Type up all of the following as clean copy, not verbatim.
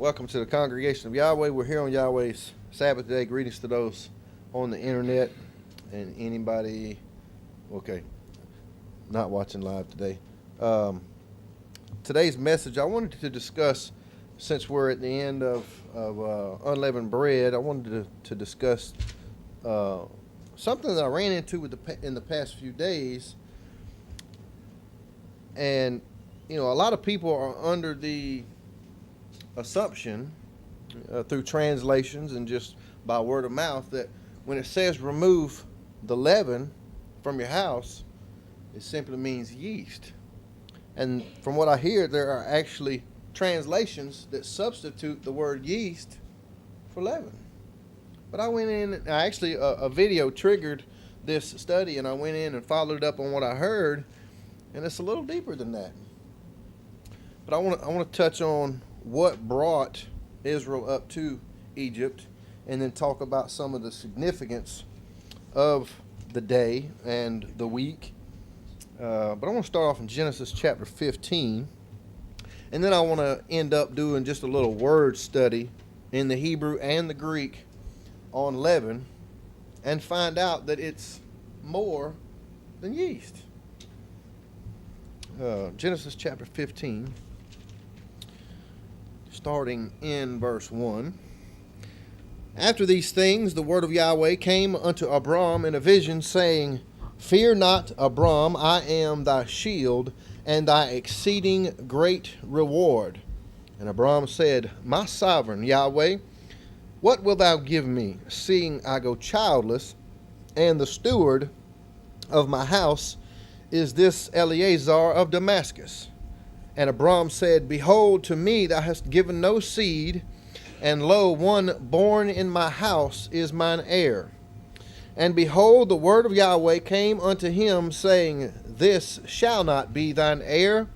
Welcome to the congregation of Yahweh. We're here on Yahweh's Sabbath day. Greetings to those on the internet and anybody, not watching live today. Today's message, I wanted to discuss, since we're at the end of unleavened bread, I wanted to discuss something that I ran into in the past few days. And, a lot of people are under the assumption through translations and just by word of mouth that when it says remove the leaven from your house, it simply means yeast. And from what I hear, there are actually translations that substitute the word yeast for leaven. But I went in, a video triggered this study, and I went in and followed up on what I heard, and it's a little deeper than that. But I want to touch on what brought Israel up to Egypt, and then talk about some of the significance of the day and the week. But I want to start off in Genesis chapter 15, and then I want to end up doing just a little word study in the Hebrew and the Greek on leaven, and find out that it's more than yeast. Genesis chapter 15. Starting in verse 1. After these things, the word of Yahweh came unto Abram in a vision, saying, Fear not, Abram, I am thy shield, and thy exceeding great reward. And Abram said, My sovereign Yahweh, what wilt thou give me, seeing I go childless, and the steward of my house is this Eleazar of Damascus? And Abram said, Behold, to me thou hast given no seed, and lo, one born in my house is mine heir. And behold, the word of Yahweh came unto him, saying, This shall not be thine heir,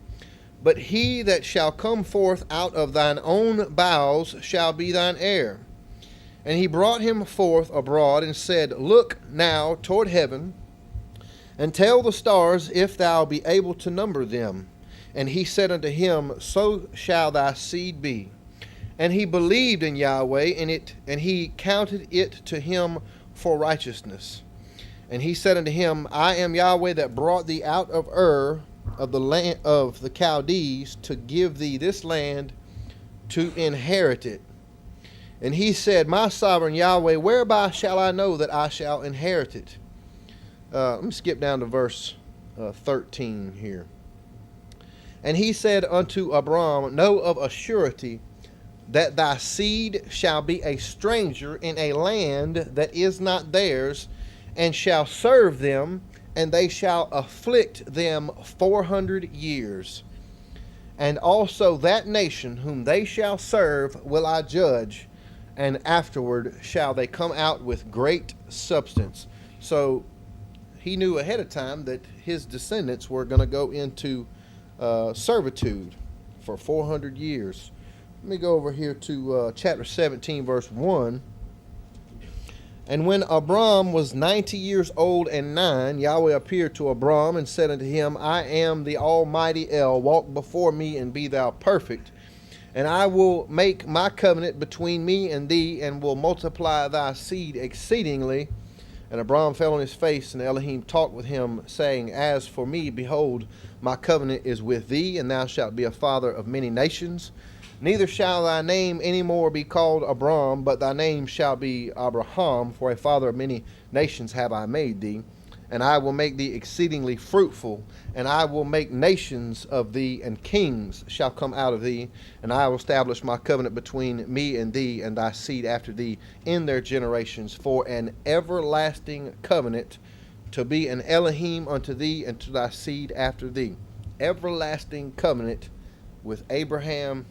but he that shall come forth out of thine own bowels shall be thine heir. And he brought him forth abroad, and said, Look now toward heaven, and tell the stars if thou be able to number them. And he said unto him, So shall thy seed be. And he believed in Yahweh, and he counted it to him for righteousness. And he said unto him, I am Yahweh that brought thee out of Ur of the land of the Chaldees, to give thee this land to inherit it. And he said, My sovereign Yahweh, whereby shall I know that I shall inherit it? Let me skip down to verse 13 here. And he said unto Abram, Know of a surety that thy seed shall be a stranger in a land that is not theirs, and shall serve them, and they shall afflict them 400 years. And also that nation whom they shall serve will I judge, and afterward shall they come out with great substance. So he knew ahead of time that his descendants were going to go into servitude for 400 years. Let me go over here to chapter 17, verse 1. And when Abram was 90 years old and 9, Yahweh appeared to Abram and said unto him, I am the Almighty El, walk before me and be thou perfect. And I will make my covenant between me and thee, and will multiply thy seed exceedingly. And Abram fell on his face, and Elohim talked with him, saying, As for me, behold, my covenant is with thee, and thou shalt be a father of many nations. Neither shall thy name any more be called Abram, but thy name shall be Abraham, for a father of many nations have I made thee. And I will make thee exceedingly fruitful, and I will make nations of thee, and kings shall come out of thee. And I will establish my covenant between me and thee, and thy seed after thee in their generations, for an everlasting covenant, to be an Elohim unto thee and to thy seed after thee. Everlasting covenant with Abraham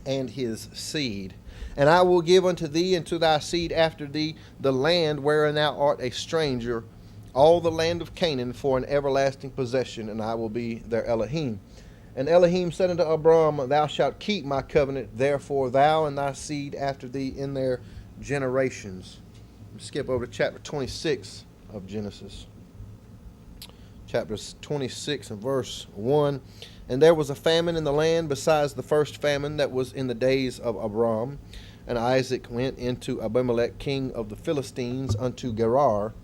and his seed. And I will give unto thee and to thy seed after thee the land wherein thou art a stranger, all the land of Canaan, for an everlasting possession, and I will be their Elohim. And Elohim said unto Abram, Thou shalt keep my covenant, therefore thou and thy seed after thee in their generations. Skip over to chapter 26 of Genesis. Chapter 26 and verse 1. And there was a famine in the land besides the first famine that was in the days of Abram. And Isaac went into Abimelech king of the Philistines unto Gerar.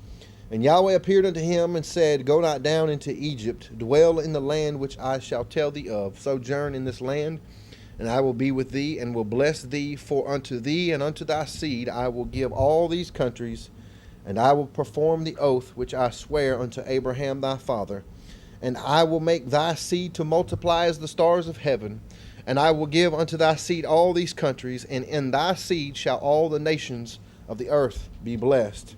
And Yahweh appeared unto him and said, Go not down into Egypt, dwell in the land which I shall tell thee of. Sojourn in this land, and I will be with thee, and will bless thee. For unto thee and unto thy seed I will give all these countries, and I will perform the oath which I swear unto Abraham thy father. And I will make thy seed to multiply as the stars of heaven. And I will give unto thy seed all these countries, and in thy seed shall all the nations of the earth be blessed.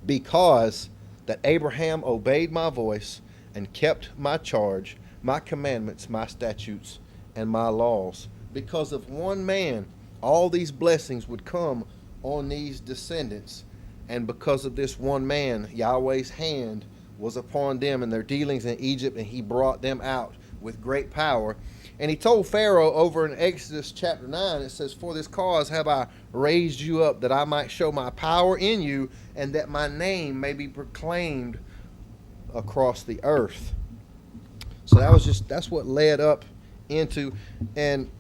Because that Abraham obeyed my voice and kept my charge, my commandments, my statutes, and my laws. Because of one man, all these blessings would come on these descendants. And because of this one man, Yahweh's hand was upon them in their dealings in Egypt, and he brought them out with great power. And he told Pharaoh over in Exodus chapter 9, it says, For this cause have I raised you up, that I might show my power in you, and that my name may be proclaimed across the earth. So that's what led up into, and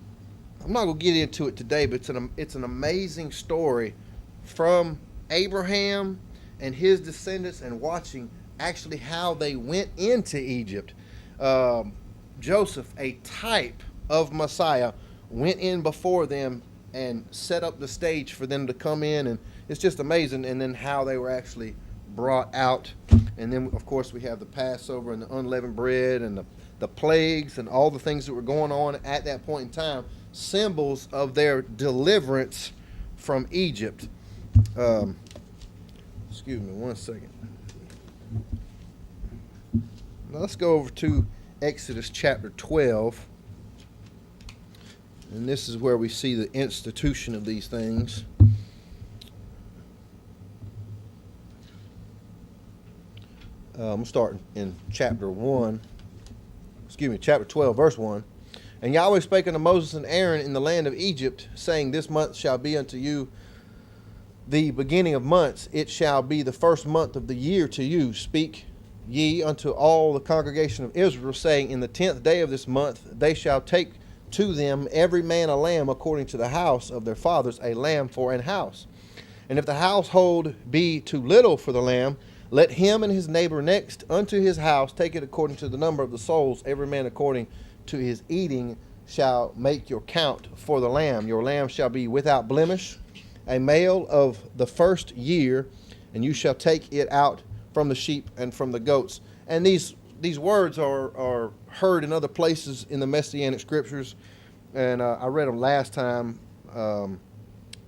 I'm not going to get into it today, but it's an amazing story from Abraham and his descendants, and watching actually how they went into Egypt. Joseph, a type of Messiah, went in before them and set up the stage for them to come in, and it's just amazing. And then how they were actually brought out. And then, of course, we have the Passover and the unleavened bread and the plagues and all the things that were going on at that point in time, symbols of their deliverance from Egypt. Excuse me one second. Now let's go over to Exodus chapter 12. And this is where we see the institution of these things. I'm starting in chapter 12, verse 1. And Yahweh spake unto Moses and Aaron in the land of Egypt, saying, This month shall be unto you the beginning of months. It shall be the first month of the year to you. Speak ye unto all the congregation of Israel, saying, In the 10th day of this month they shall take to them every man a lamb according to the house of their fathers, a lamb for an house. And if the household be too little for the lamb, let him and his neighbor next unto his house take it according to the number of the souls, every man according to his eating shall make your count for the lamb. Your lamb shall be without blemish, a male of the first year, and you shall take it out from the sheep and from the goats. And these words are heard in other places in the Messianic scriptures, and I read them last time.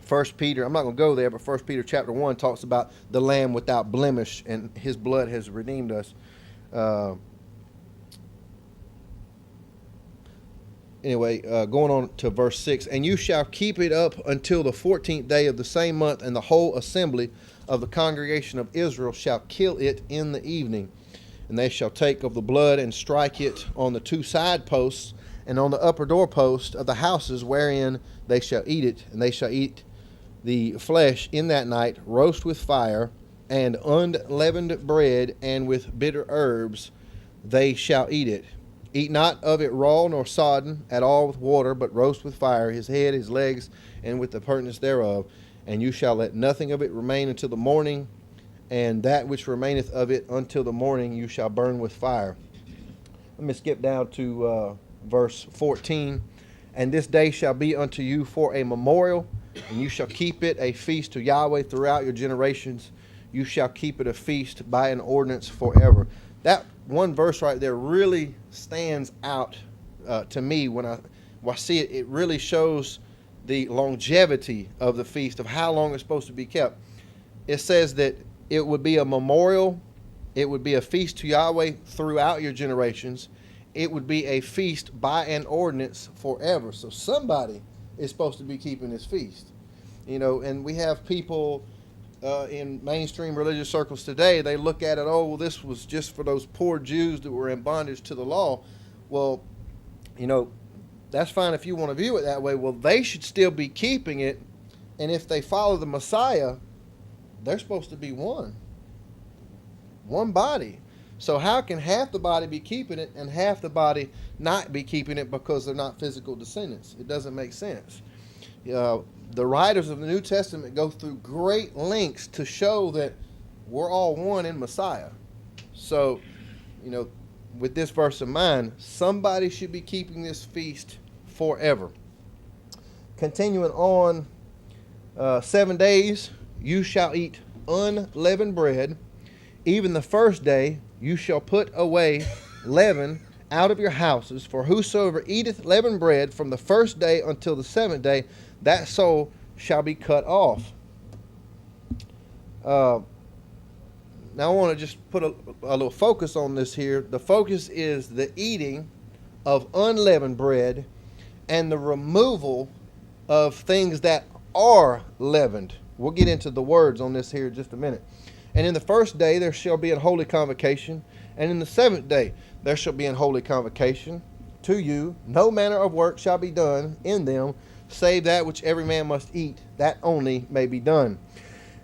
1 Peter, I'm not going to go there, but 1 Peter chapter 1 talks about the lamb without blemish, and his blood has redeemed us. Anyway, going on to verse 6, And you shall keep it up until the 14th day of the same month, and the whole assembly of the congregation of Israel shall kill it in the evening. And they shall take of the blood and strike it on the two side posts and on the upper doorpost of the houses wherein they shall eat it. And they shall eat the flesh in that night, roast with fire, and unleavened bread, and with bitter herbs they shall eat it. Eat not of it raw nor sodden at all with water, but roast with fire his head, his legs, and with the purtenance thereof. And you shall let nothing of it remain until the morning, and that which remaineth of it until the morning you shall burn with fire. Let me skip down to verse 14. And this day shall be unto you for a memorial, and you shall keep it a feast to Yahweh throughout your generations. You shall keep it a feast by an ordinance forever. That one verse right there really stands out to me when I see it. It really shows the longevity of the feast, of how long it's supposed to be kept. It says that it would be a memorial, it would be a feast to Yahweh throughout your generations. It would be a feast by an ordinance forever. So somebody is supposed to be keeping this feast. You know, and we have people in mainstream religious circles today, they look at it, oh, well, this was just for those poor Jews that were in bondage to the law. Well, you know, that's fine if you want to view it that way. Well, they should still be keeping it. And if they follow the Messiah, they're supposed to be one body. So how can half the body be keeping it and half the body not be keeping it because they're not physical descendants? It doesn't make sense. The writers of the New Testament go through great lengths to show that we're all one in Messiah. So, with this verse in mind, somebody should be keeping this feast forever. Continuing on, 7 days you shall eat unleavened bread. Even the first day you shall put away leaven out of your houses. For whosoever eateth leavened bread from the first day until the 7th day, that soul shall be cut off. Now I want to just put a little focus on this here. The focus is the eating of unleavened bread and the removal of things that are leavened. We'll get into the words on this here in just a minute. And in the first day there shall be an holy convocation, and in the 7th day there shall be an holy convocation. To you no manner of work shall be done in them, save that which every man must eat, that only may be done.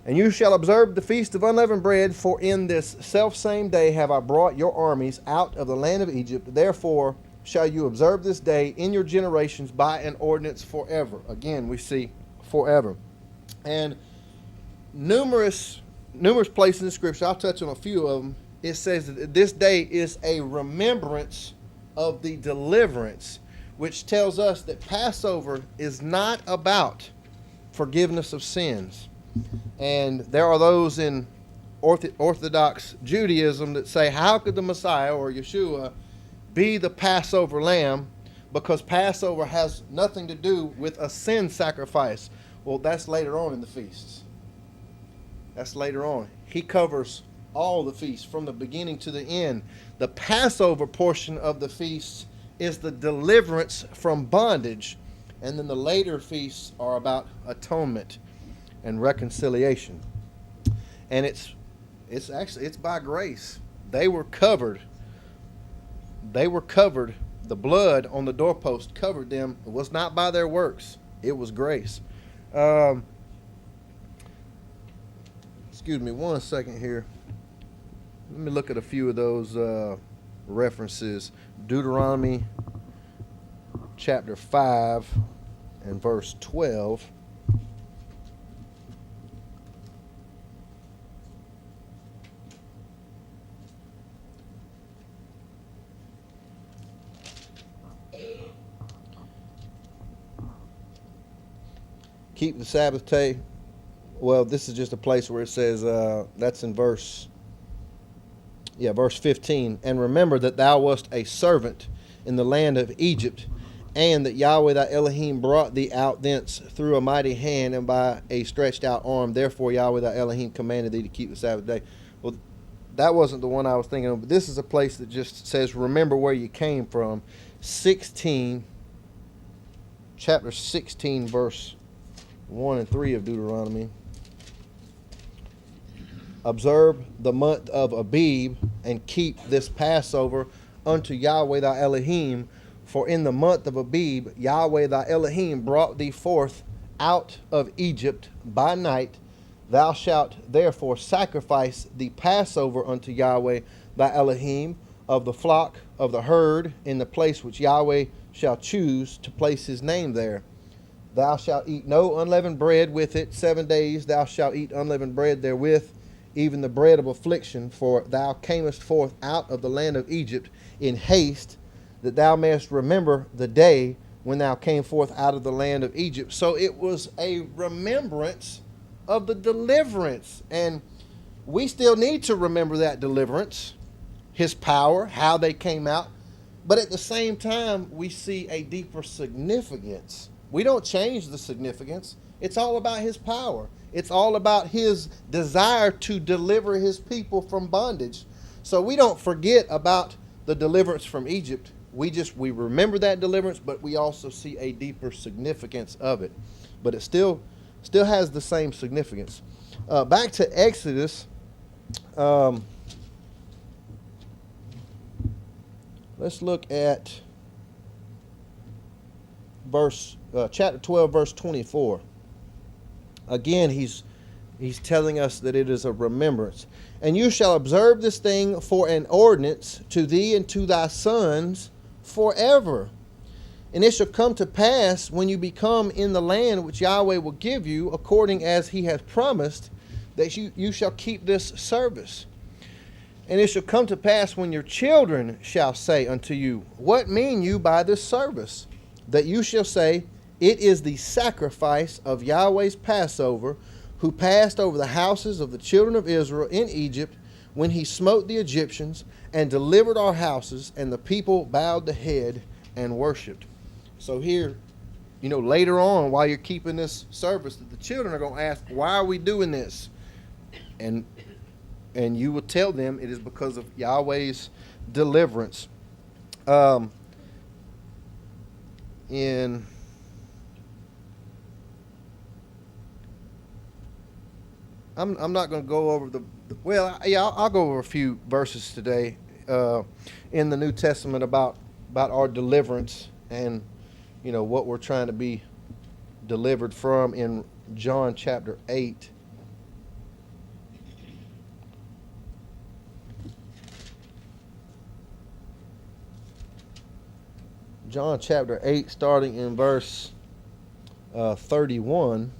And you shall observe the feast of unleavened bread, for in this selfsame day have I brought your armies out of the land of Egypt. Therefore shall you observe this day in your generations by an ordinance forever. Again, we see forever. And numerous places in Scripture, I'll touch on a few of them, it says that this day is a remembrance of the deliverance, which tells us that Passover is not about forgiveness of sins. And there are those in Orthodox Judaism that say, how could the Messiah or Yeshua be the Passover lamb? Because Passover has nothing to do with a sin sacrifice. Well, that's later on in the feasts. That's later on. He covers all the feasts from the beginning to the end. The Passover portion of the feasts is the deliverance from bondage. And then the later feasts are about atonement and reconciliation. And it's by grace. They were covered. The blood on the doorpost covered them. It was not by their works. It was grace. Excuse me 1 second here. Let me look at a few of those references. Deuteronomy chapter 5 and verse 12. Keep the Sabbath day. Well, this is just a place where it says, that's in verse 15. And remember that thou wast a servant in the land of Egypt, and that Yahweh thy Elohim brought thee out thence through a mighty hand and by a stretched out arm. Therefore Yahweh thy Elohim commanded thee to keep the Sabbath day. Well, that wasn't the one I was thinking of, but this is a place that just says, remember where you came from. Chapter 16, verse 1 and 3 of Deuteronomy. Observe the month of Abib, and keep this Passover unto Yahweh thy Elohim. For in the month of Abib, Yahweh thy Elohim brought thee forth out of Egypt by night. Thou shalt therefore sacrifice the Passover unto Yahweh thy Elohim of the flock of the herd in the place which Yahweh shall choose to place his name there. Thou shalt eat no unleavened bread with it. 7 days thou shalt eat unleavened bread therewith, even the bread of affliction, for thou camest forth out of the land of Egypt in haste, that thou mayest remember the day when thou came forth out of the land of Egypt. So it was a remembrance of the deliverance. And we still need to remember that deliverance, his power, how they came out. But at the same time, we see a deeper significance. We don't change the significance. It's all about his power. It's all about his desire to deliver his people from bondage. So we don't forget about the deliverance from Egypt. We remember that deliverance, but we also see a deeper significance of it. But it still has the same significance. Back to Exodus. Let's look at chapter 12, verse 24. Again, he's He's telling us that it is a remembrance. And you shall observe this thing for an ordinance to thee and to thy sons forever. And it shall come to pass when you become in the land which Yahweh will give you, according as he hath promised, that you shall keep this service. And it shall come to pass when your children shall say unto you, what mean you by this service? That you shall say, it is the sacrifice of Yahweh's Passover, who passed over the houses of the children of Israel in Egypt, when he smote the Egyptians, and delivered our houses, and the people bowed the head and worshipped. So here, later on, while you're keeping this service, the children are going to ask, why are we doing this? And you will tell them it is because of Yahweh's deliverance. I'm not going to go over I'll go over a few verses today in the New Testament about our deliverance and what we're trying to be delivered from in John chapter 8. John chapter 8, starting in verse 31.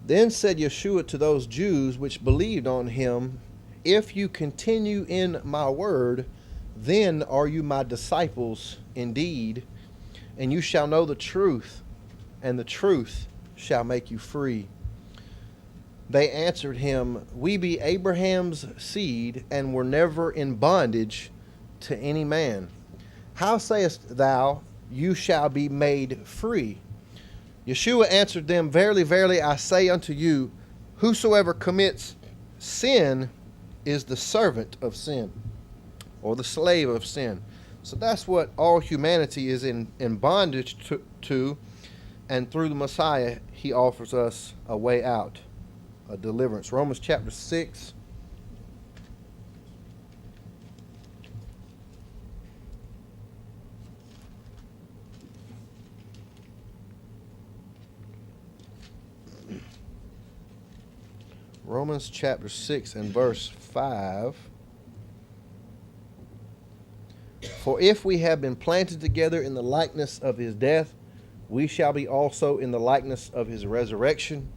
Then said Yeshua to those Jews which believed on him, if you continue in my word, then are you my disciples indeed, and you shall know the truth, and the truth shall make you free. They answered him, we be Abraham's seed, and were never in bondage to any man. How sayest thou, you shall be made free? Yeshua answered them, verily, verily, I say unto you, whosoever commits sin is the servant of sin, or the slave of sin. So that's what all humanity is in bondage to, and through the Messiah, he offers us a way out, a deliverance. Romans chapter 6. Romans chapter 6 and verse 5. For if we have been planted together in the likeness of his death, we shall be also in the likeness of his resurrection,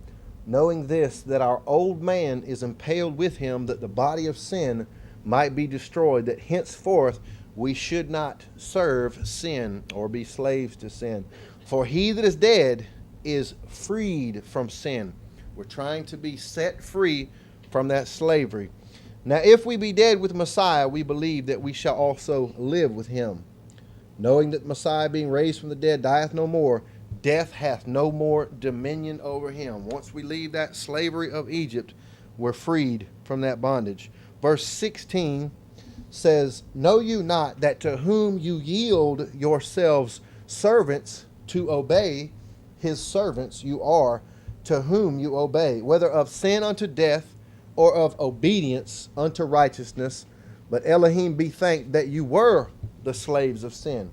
knowing this, that our old man is impaled with him, that the body of sin might be destroyed, that henceforth we should not serve sin or be slaves to sin. For he that is dead is freed from sin. We're trying to be set free from that slavery. Now, if we be dead with Messiah, we believe that we shall also live with him. Knowing that Messiah, being raised from the dead, dieth no more, death hath no more dominion over him. Once we leave that slavery of Egypt, we're freed from that bondage. Verse 16 says, know you not that to whom you yield yourselves servants to obey, his servants you are, to whom you obey, whether of sin unto death, or of obedience unto righteousness. But Elohim be thanked that you were the slaves of sin,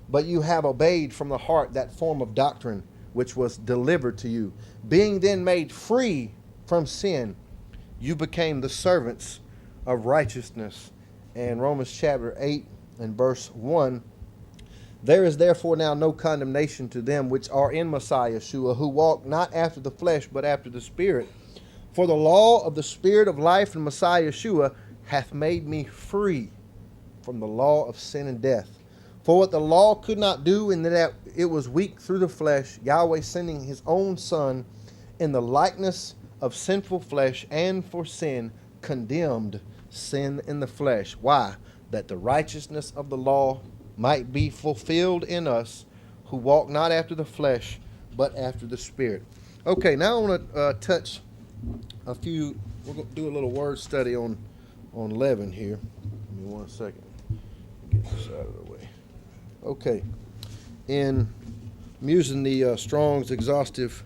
but you have obeyed from the heart that form of doctrine which was delivered to you. Being then made free from sin, you became the servants of righteousness. And Romans chapter 8 and verse 1, there is therefore now no condemnation to them which are in Messiah Yeshua, who walk not after the flesh, but after the Spirit. For the law of the Spirit of life in Messiah Yeshua hath made me free from the law of sin and death. For what the law could not do, in that it was weak through the flesh, Yahweh sending his own Son in the likeness of sinful flesh, and for sin condemned sin in the flesh. Why? That the righteousness of the law might be fulfilled in us, who walk not after the flesh, but after the Spirit. Okay, now I want to touch a few. We're going to do a little word study on leaven here. Give me 1 second. Get this out of the way. Okay. I'm using the Strong's Exhaustive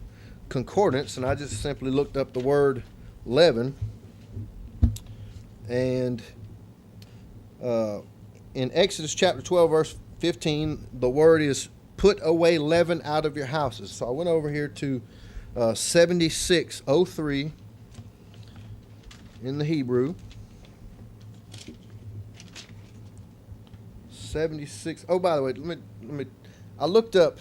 Concordance, and I just simply looked up the word leaven. And in Exodus chapter 12, verse 15, the word is put away leaven out of your houses. So I went over here to 7603 in the Hebrew. 76. Oh, by the way, let me. I looked up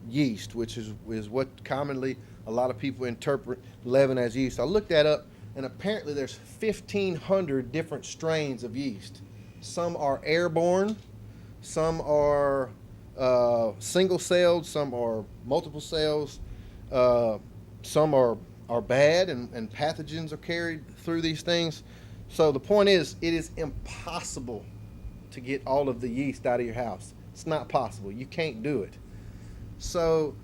yeast, which is what commonly a lot of people interpret leaven as yeast. I looked that up, and apparently there's 1,500 different strains of yeast. Some are airborne, some are single-celled, some are multiple cells, some are bad, and pathogens are carried through these things. So the point is, it is impossible to get all of the yeast out of your house. It's not possible. You can't do it. So,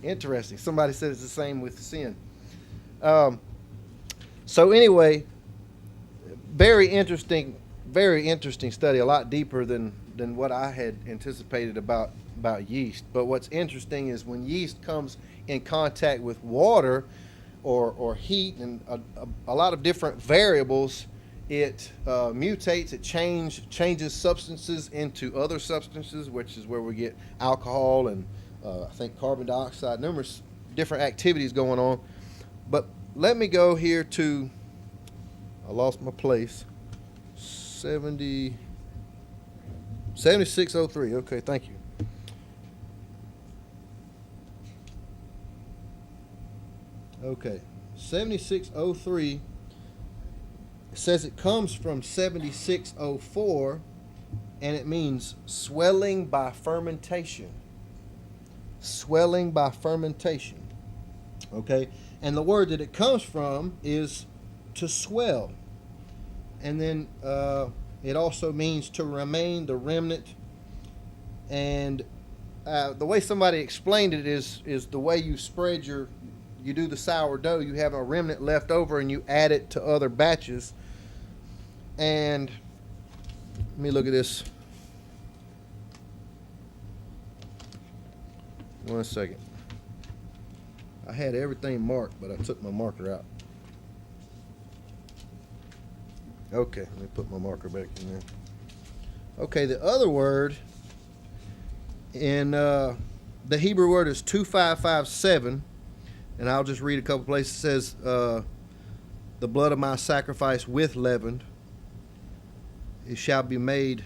interesting. Somebody said it's the same with sin. So anyway, very interesting study, a lot deeper than what I had anticipated about yeast. But what's interesting is when yeast comes in contact with water or heat and a lot of different variables, it mutates, it changes substances into other substances, which is where we get alcohol and I think carbon dioxide, numerous different activities going on. But let me go here to, I lost my place, 7603. Okay, thank you. Okay, 7603 says it comes from 7604, and it means swelling by fermentation. Swelling by fermentation. Okay, and the word that it comes from is to swell. And then it also means to remain, the remnant. And the way somebody explained it is the way you spread you do the sourdough, you have a remnant left over and you add it to other batches. And let me look at this. One second. I had everything marked, but I took my marker out. Okay, let me put my marker back in there. Okay, the other word in the Hebrew word is 2557, and I'll just read a couple places. It says, the blood of my sacrifice with leaven, it shall be made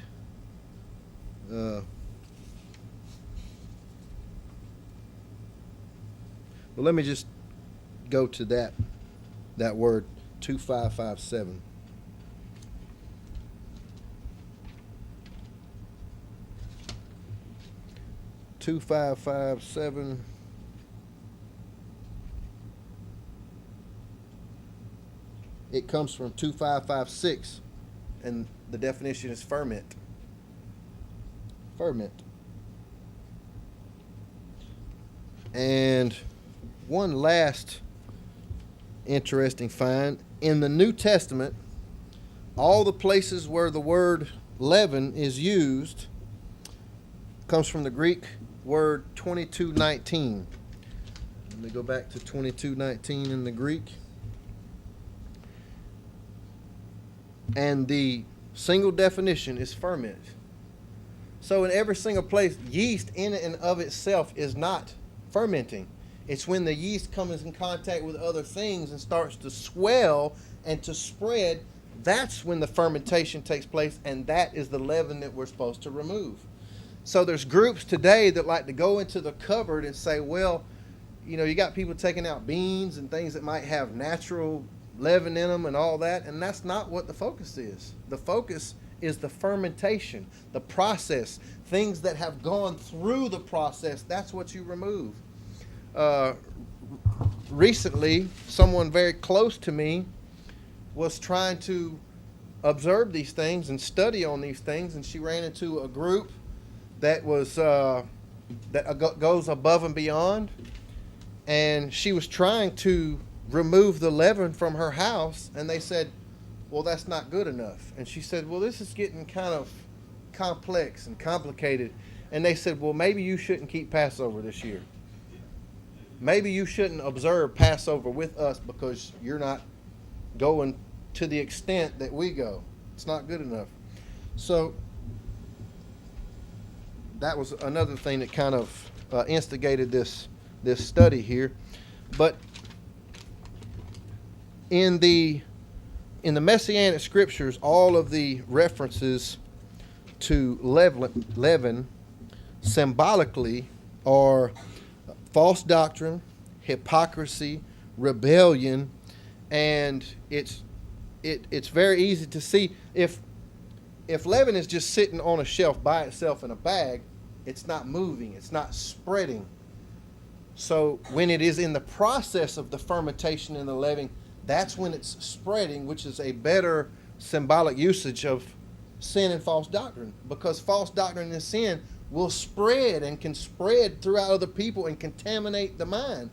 well, let me just go to that word 2557. It comes from 2556, and the definition is ferment. Ferment. And one last interesting find. In the New Testament, all the places where the word leaven is used comes from the Greek word 2219. Let me go back to 2219 in the Greek. And the single definition is ferment. So in every single place, yeast in and of itself is not fermenting. It's when the yeast comes in contact with other things and starts to swell and to spread, that's when the fermentation takes place, and that is the leaven that we're supposed to remove. So there's groups today that like to go into the cupboard and say, well, you know, you got people taking out beans and things that might have natural leaven in them and all that, and that's not what the focus is. The focus is the fermentation, the process, things that have gone through the process. That's what you remove. Recently, someone very close to me was trying to observe these things and study on these things, and she ran into a group that was goes above and beyond, and she was trying to remove the leaven from her house, and they said, well, that's not good enough. And she said, well, this is getting kind of complex and complicated. And they said, well, maybe you shouldn't keep Passover this year. Maybe you shouldn't observe Passover with us because you're not going to the extent that we go. It's not good enough. So that was another thing that kind of instigated this this study here. But in the Messianic scriptures, all of the references to leaven symbolically are false doctrine, hypocrisy, rebellion, and it's very easy to see if leaven is just sitting on a shelf by itself in a bag, it's not moving, it's not spreading. So when it is in the process of the fermentation and the leavening, that's when it's spreading, which is a better symbolic usage of sin and false doctrine, because false doctrine and sin will spread and can spread throughout other people and contaminate the mind.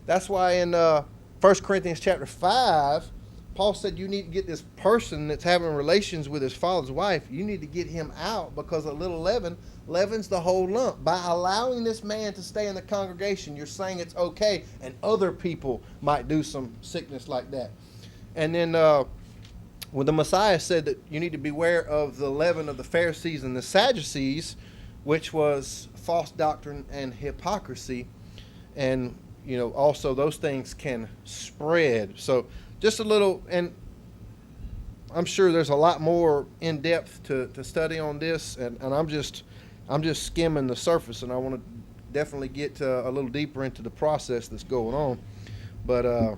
That's why in 1 Corinthians chapter 5, Paul said you need to get this person that's having relations with his father's wife, you need to get him out, because a little leaven leavens the whole lump. By allowing this man to stay in the congregation, you're saying it's okay, and other people might do some sickness like that. And then when the Messiah said that you need to beware of the leaven of the Pharisees and the Sadducees, which was false doctrine and hypocrisy, and also those things can spread. So just a little, and I'm sure there's a lot more in depth to study on this, and I'm just skimming the surface, and I want to definitely get a little deeper into the process that's going on. But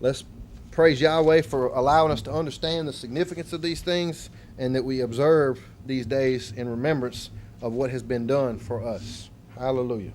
let's praise Yahweh for allowing us to understand the significance of these things, and that we observe these days in remembrance of what has been done for us. Hallelujah.